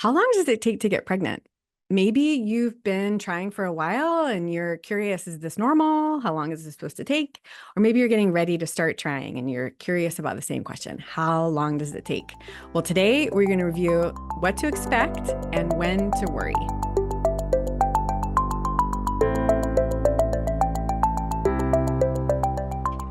How long does it take to get pregnant? Maybe you've been trying for a while and you're curious, is this normal? How long is this supposed to take? Or maybe you're getting ready to start trying and you're curious about the same question. How long does it take? Well, today we're going to review what to expect and when to worry.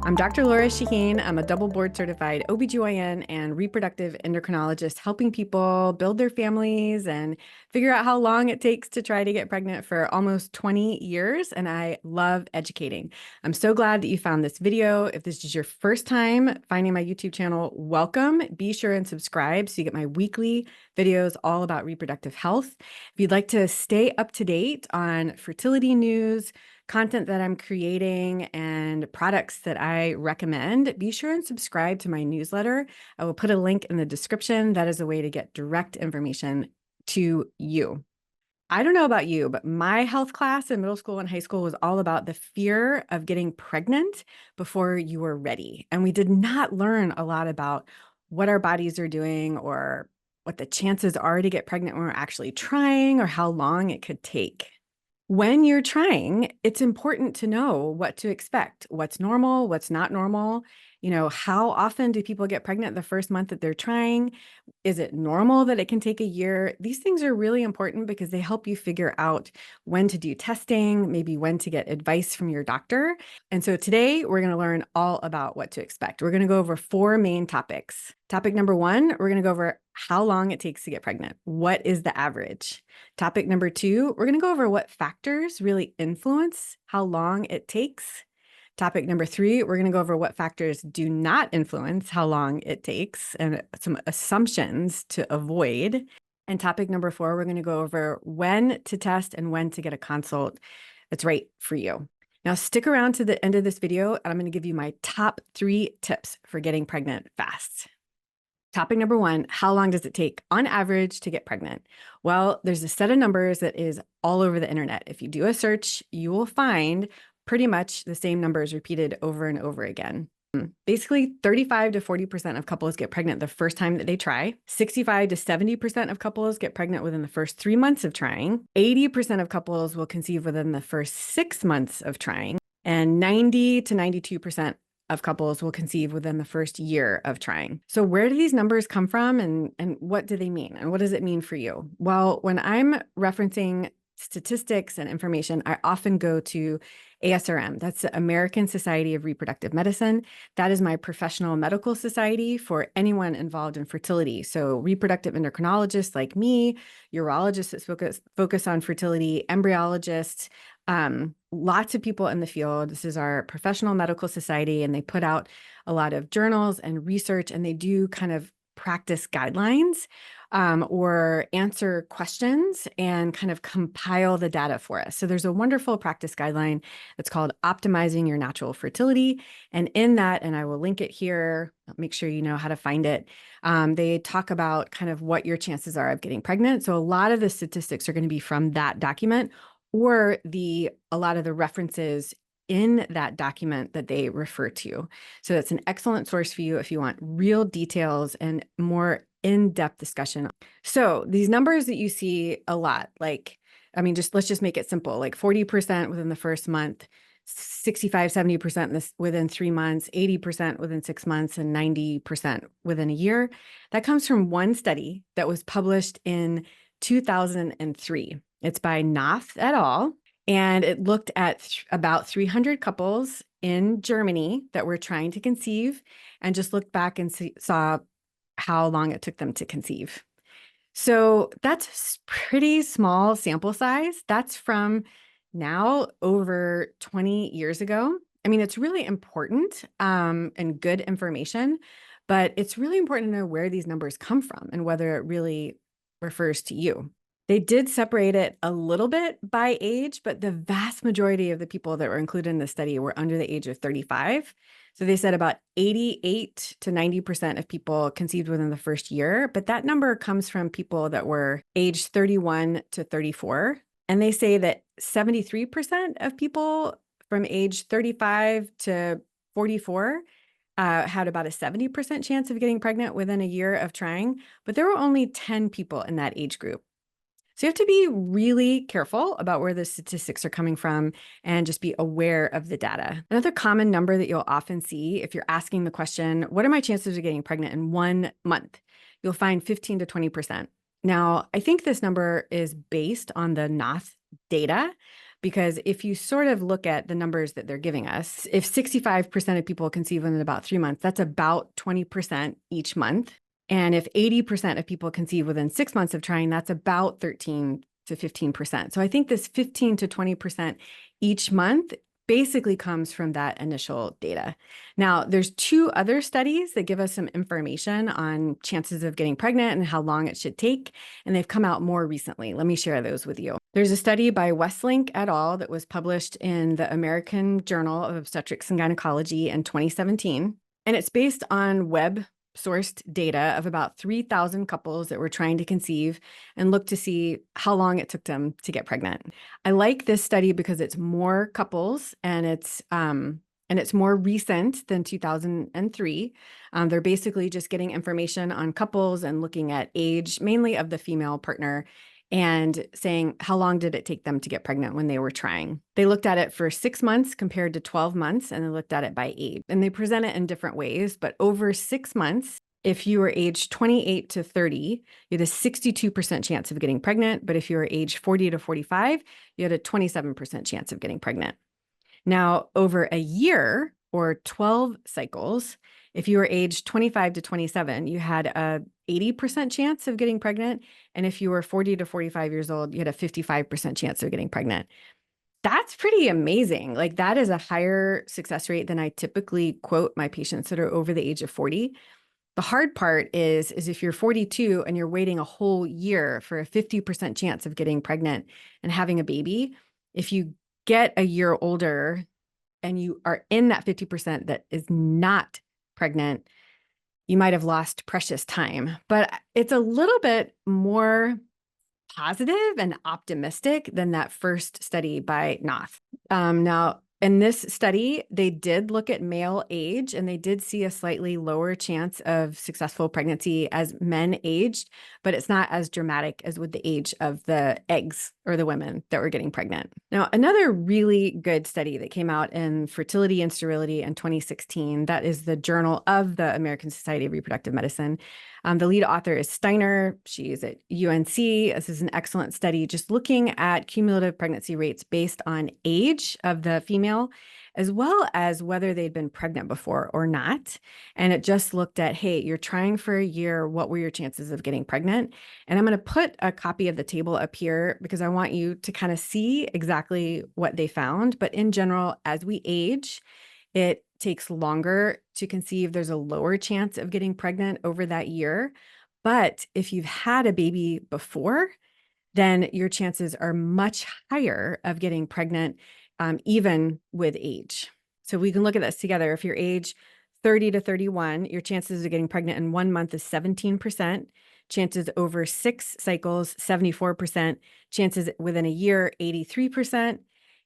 I'm Dr. Laura Shaheen. I'm a double board certified OBGYN and reproductive endocrinologist, helping people build their families and figure out how long it takes to try to get pregnant for almost 20 years. And I love educating. I'm so glad that you found this video. If this is your first time finding my YouTube channel, welcome. Be sure and subscribe so you get my weekly videos all about reproductive health. If you'd like to stay up to date on fertility news, content that I'm creating, and products that I recommend, be sure and subscribe to my newsletter. I will put a link in the description. That is a way to get direct information to you. I don't know about you, but my health class in middle school and high school was all about the fear of getting pregnant before you were ready. And we did not learn a lot about what our bodies are doing or what the chances are to get pregnant when we're actually trying or how long it could take. When you're trying, it's important to know what to expect, what's normal, what's not normal. How often do people get pregnant the first month that they're trying? Is it normal that it can take a year? These things are really important because they help you figure out when to do testing, maybe when to get advice from your doctor. And so today we're going to learn all about what to expect. We're going to go over 4 main topics. Topic number 1, we're going to go over how long it takes to get pregnant. What is the average? Topic number 2, we're going to go over what factors really influence how long it takes. Topic number 3, we're going to go over what factors do not influence how long it takes and some assumptions to avoid. And topic number 4, we're going to go over when to test and when to get a consult that's right for you. Now, stick around to the end of this video, and I'm going to give you my top 3 tips for getting pregnant fast. Topic number 1, how long does it take on average to get pregnant? Well, there's a set of numbers that is all over the internet. If you do a search, you will find pretty much the same numbers repeated over and over again. Basically, 35 to 40% of couples get pregnant the first time that they try. 65 to 70% of couples get pregnant within the first 3 months of trying. 80% of couples will conceive within the first 6 months of trying. And 90 to 92% of couples will conceive within the first year of trying. So where do these numbers come from and what do they mean? And what does it mean for you? Well, when I'm referencing statistics and information, I often go to ASRM. That's the American Society of Reproductive Medicine. That is my professional medical society for anyone involved in fertility. So reproductive endocrinologists like me, urologists that focus on fertility, embryologists, lots of people in the field. This is our professional medical society, and they put out a lot of journals and research, and they do kind of practice guidelines or answer questions and kind of compile the data for us. So there's a wonderful practice guideline that's called Optimizing Your Natural Fertility. And in that, and I will link it here, make sure you know how to find it, they talk about kind of what your chances are of getting pregnant. So a lot of the statistics are going to be from that document or a lot of the references in that document that they refer to. So that's an excellent source for you if you want real details and more in-depth discussion. So these numbers that you see a lot, let's just make it simple, like 40% within the first month, 65, 70% within 3 months, 80% within 6 months, and 90% within a year. That comes from one study that was published in 2003. It's by Nath et al. And it looked at about 300 couples in Germany that were trying to conceive and just looked back and saw how long it took them to conceive. So that's pretty small sample size. That's from now over 20 years ago. I mean, it's really important and good information, but it's really important to know where these numbers come from and whether it really refers to you. They did separate it a little bit by age, but the vast majority of the people that were included in the study were under the age of 35. So they said about 88 to 90% of people conceived within the first year, but that number comes from people that were aged 31 to 34. And they say that 73% of people from age 35 to 44 had about a 70% chance of getting pregnant within a year of trying, but there were only 10 people in that age group. So you have to be really careful about where the statistics are coming from and just be aware of the data. Another common number that you'll often see if you're asking the question, what are my chances of getting pregnant in 1 month? You'll find 15 to 20%. Now, I think this number is based on the NOS data, because if you sort of look at the numbers that they're giving us, if 65% of people conceive within about 3 months, that's about 20% each month. And if 80% of people conceive within 6 months of trying, that's about 13 to 15%. So I think this 15 to 20% each month basically comes from that initial data. Now, there's 2 other studies that give us some information on chances of getting pregnant and how long it should take, and they've come out more recently. Let me share those with you. There's a study by Westlink et al. That was published in the American Journal of Obstetrics and Gynecology in 2017, and it's based on web-sourced data of about 3,000 couples that were trying to conceive and look to see how long it took them to get pregnant. I like this study because it's more couples and it's more recent than 2003. They're basically just getting information on couples and looking at age, mainly of the female partner, and saying how long did it take them to get pregnant when they were trying. They looked at it for 6 months compared to 12 months, and they looked at it by age. And they present it in different ways, but over 6 months, if you were aged 28 to 30, you had a 62% chance of getting pregnant, but if you were aged 40 to 45, you had a 27% chance of getting pregnant. Now, over a year or 12 cycles, if you were aged 25 to 27, you had a 80% chance of getting pregnant. And if you were 40 to 45 years old, you had a 55% chance of getting pregnant. That's pretty amazing. Like, that is a higher success rate than I typically quote my patients that are over the age of 40. The hard part is if you're 42 and you're waiting a whole year for a 50% chance of getting pregnant and having a baby, if you get a year older and you are in that 50% that is not pregnant, you might have lost precious time. But it's a little bit more positive and optimistic than that first study by Knopf. Now, in this study, they did look at male age, and they did see a slightly lower chance of successful pregnancy as men aged, but it's not as dramatic as with the age of the eggs or the women that were getting pregnant. Now, another really good study that came out in Fertility and Sterility in 2016, that is the Journal of the American Society of Reproductive Medicine. The lead author is Steiner. She's at UNC. This is an excellent study just looking at cumulative pregnancy rates based on age of the female, as well as whether they'd been pregnant before or not. And it just looked at, hey, you're trying for a year. What were your chances of getting pregnant? And I'm going to put a copy of the table up here because I want you to kind of see exactly what they found. But in general, as we age, it takes longer to conceive. There's a lower chance of getting pregnant over that year. But if you've had a baby before, then your chances are much higher of getting pregnant, even with age. So we can look at this together. If you're age 30 to 31, your chances of getting pregnant in 1 month is 17%. Chances over 6 cycles, 74%. Chances within a year, 83%.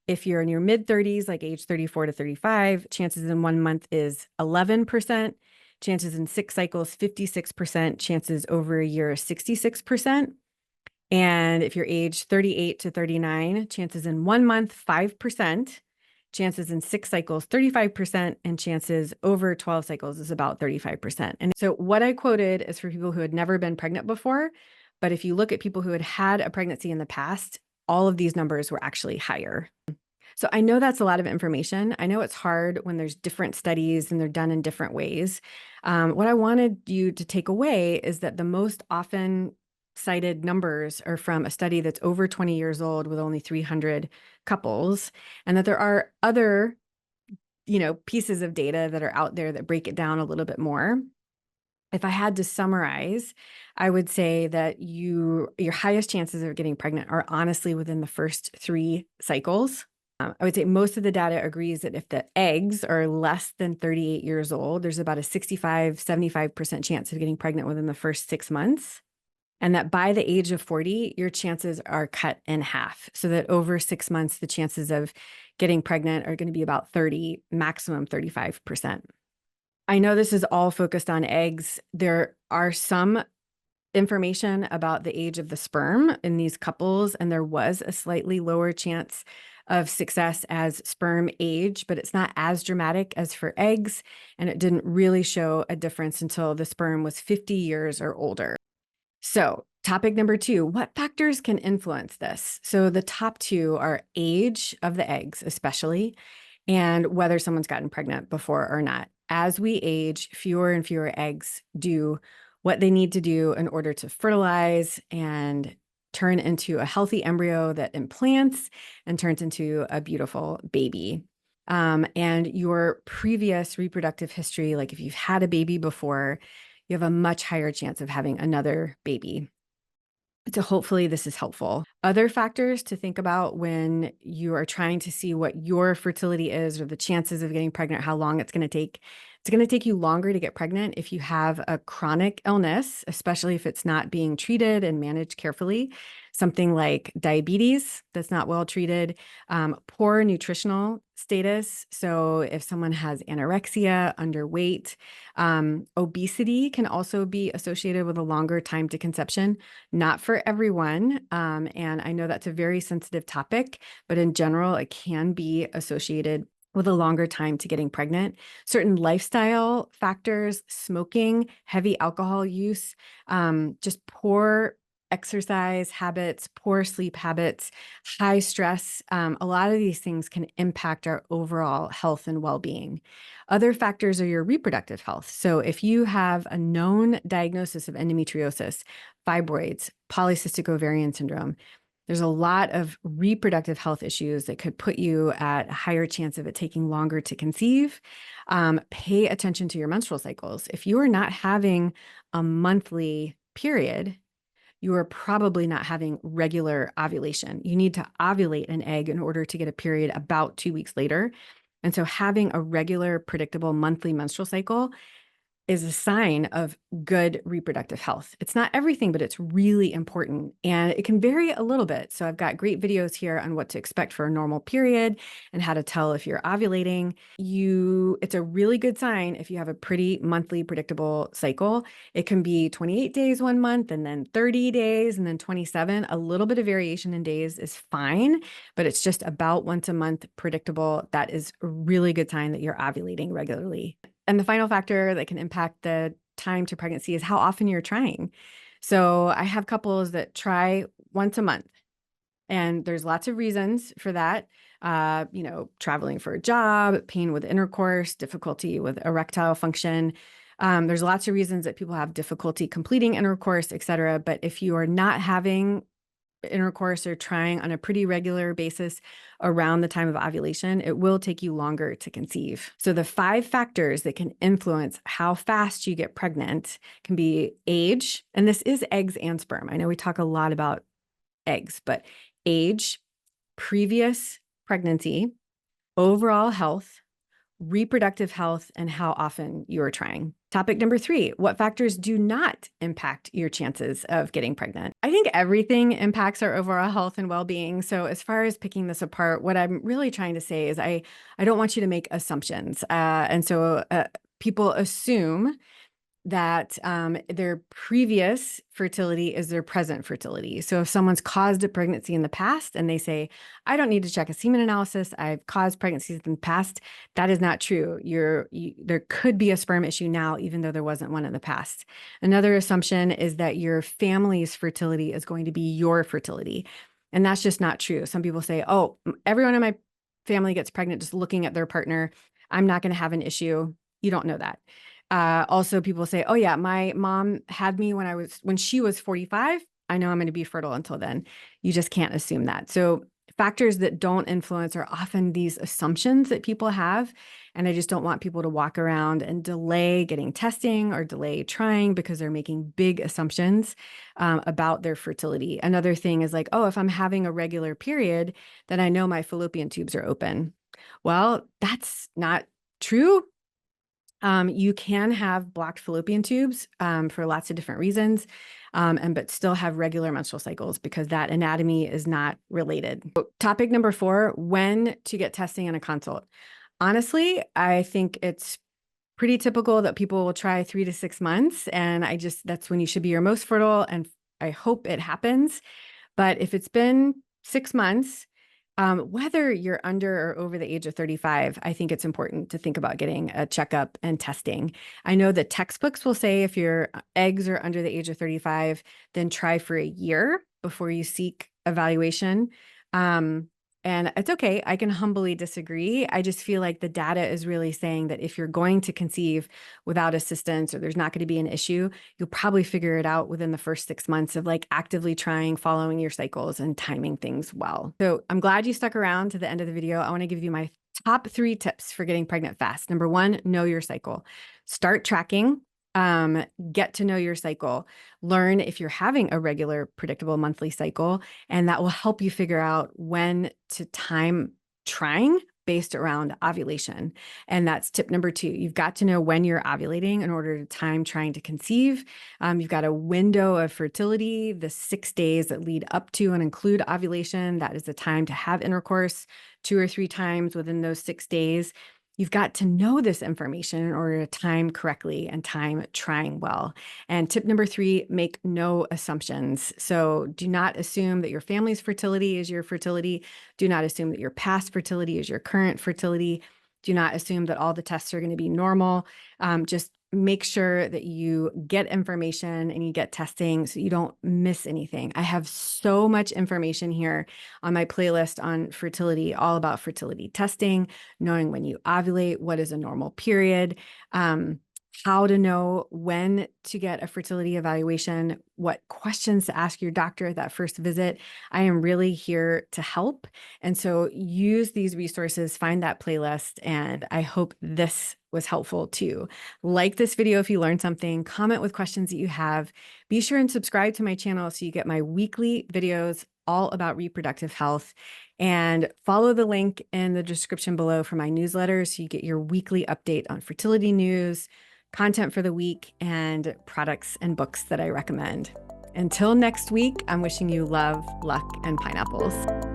If you're in your mid-30s, like age 34 to 35, chances in 1 month is 11%. Chances in 6 cycles, 56%. Chances over a year is 66%. And if you're age 38 to 39, chances in 1 month, 5%. Chances in 6 cycles, 35%. And chances over 12 cycles is about 35%. And so what I quoted is for people who had never been pregnant before. But if you look at people who had had a pregnancy in the past, all of these numbers were actually higher. So I know that's a lot of information. I know it's hard when there's different studies and they're done in different ways. What I wanted you to take away is that the most often cited numbers are from a study that's over 20 years old with only 300 couples, and that there are other, pieces of data that are out there that break it down a little bit more. If I had to summarize, I would say that your highest chances of getting pregnant are honestly within the first 3 cycles. I would say most of the data agrees that if the eggs are less than 38 years old, there's about a 65, 75% chance of getting pregnant within the first 6 months. And that by the age of 40, your chances are cut in half. So that over 6 months, the chances of getting pregnant are going to be about 30, maximum 35%. I know this is all focused on eggs. There are some information about the age of the sperm in these couples, and there was a slightly lower chance of success as sperm age, but it's not as dramatic as for eggs, and it didn't really show a difference until the sperm was 50 years or older. So, topic number 2, what factors can influence this? So, the top two are age of the eggs, especially, and whether someone's gotten pregnant before or not. As we age, fewer and fewer eggs do what they need to do in order to fertilize and turn into a healthy embryo that implants and turns into a beautiful baby. And your previous reproductive history, like if you've had a baby before, you have a much higher chance of having another baby. So hopefully this is helpful. Other factors to think about when you are trying to see what your fertility is or the chances of getting pregnant, how long it's going to take. It's going to take you longer to get pregnant if you have a chronic illness, especially if it's not being treated and managed carefully. Something like diabetes that's not well treated, poor nutritional status. So if someone has anorexia, underweight, obesity can also be associated with a longer time to conception. Not for everyone. And I know that's a very sensitive topic, but in general, it can be associated with a longer time to getting pregnant. Certain lifestyle factors, smoking, heavy alcohol use, just poor exercise habits, poor sleep habits, high stress. A lot of these things can impact our overall health and well-being. Other factors are your reproductive health. So if you have a known diagnosis of endometriosis, fibroids, polycystic ovarian syndrome, there's a lot of reproductive health issues that could put you at a higher chance of it taking longer to conceive. Pay attention to your menstrual cycles. If you are not having a monthly period, you are probably not having regular ovulation. You need to ovulate an egg in order to get a period about 2 weeks later. And so having a regular, predictable monthly menstrual cycle is a sign of good reproductive health. It's not everything, but it's really important, and it can vary a little bit. So I've got great videos here on what to expect for a normal period and how to tell if you're ovulating. It's a really good sign if you have a pretty monthly predictable cycle. It can be 28 days 1 month and then 30 days and then 27. A little bit of variation in days is fine, but it's just about once a month predictable. That is a really good sign that you're ovulating regularly. And the final factor that can impact the time to pregnancy is how often you're trying. So I have couples that try once a month, and there's lots of reasons for that. Traveling for a job, pain with intercourse, difficulty with erectile function. There's lots of reasons that people have difficulty completing intercourse, et cetera. But if you are not having intercourse or trying on a pretty regular basis around the time of ovulation, it will take you longer to conceive. So the 5 factors that can influence how fast you get pregnant can be age, and this is eggs and sperm. I know we talk a lot about eggs, but age, previous pregnancy, overall health, reproductive health, and how often you are trying. Topic number 3, what factors do not impact your chances of getting pregnant? I think everything impacts our overall health and well-being. So as far as picking this apart, what I'm really trying to say is I don't want you to make assumptions. And so people assume that their previous fertility is their present fertility. So if someone's caused a pregnancy in the past and they say, I don't need to check a semen analysis, I've caused pregnancies in the past, that is not true. There could be a sperm issue now, even though there wasn't one in the past. Another assumption is that your family's fertility is going to be your fertility. And that's just not true. Some people say, oh, everyone in my family gets pregnant just looking at their partner. I'm not going to have an issue. You don't know that. Also, people say, oh yeah, my mom had me when she was 45. I know I'm going to be fertile until then. You just can't assume that. So factors that don't influence are often these assumptions that people have. And I just don't want people to walk around and delay getting testing or delay trying because they're making big assumptions about their fertility. Another thing is like, oh, if I'm having a regular period, then I know my fallopian tubes are open. Well, that's not true. You can have blocked fallopian tubes for lots of different reasons, but still have regular menstrual cycles because that anatomy is not related. Topic number 4, when to get testing and a consult. Honestly, I think it's pretty typical that people will try 3 to 6 months. And that's when you should be your most fertile. And I hope it happens. But if it's been 6 months, whether you're under or over the age of 35, I think it's important to think about getting a checkup and testing. I know that textbooks will say if your eggs are under the age of 35, then try for a year before you seek evaluation. And it's okay. I can humbly disagree. I just feel like the data is really saying that if you're going to conceive without assistance or there's not going to be an issue, you'll probably figure it out within the first 6 months of like actively trying, following your cycles and timing things well. So I'm glad you stuck around to the end of the video. I want to give you my top 3 tips for getting pregnant fast. Number 1, know your cycle. Start tracking. Get to know your cycle. Learn if you're having a regular, predictable monthly cycle, and that will help you figure out when to time trying based around ovulation. And that's tip number 2. You've got to know when you're ovulating in order to time trying to conceive. You've got a window of fertility, the 6 days that lead up to and include ovulation. That is the time to have intercourse 2 or 3 times within those 6 days. You've got to know this information in order to time correctly and time trying well. And tip number 3, make no assumptions. So do not assume that your family's fertility is your fertility. Do not assume that your past fertility is your current fertility. Do not assume that all the tests are going to be normal. Just make sure that you get information and you get testing so you don't miss anything. I have so much information here on my playlist on fertility, all about fertility testing, knowing when you ovulate, what is a normal period, how to know when to get a fertility evaluation, what questions to ask your doctor at that first visit. I am really here to help. And so use these resources, find that playlist, and I hope this was helpful too. Like this video if you learned something, comment with questions that you have. Be sure and subscribe to my channel so you get my weekly videos all about reproductive health, and follow the link in the description below for my newsletter so you get your weekly update on fertility news, content for the week, and products and books that I recommend. Until next week, I'm wishing you love, luck, and pineapples.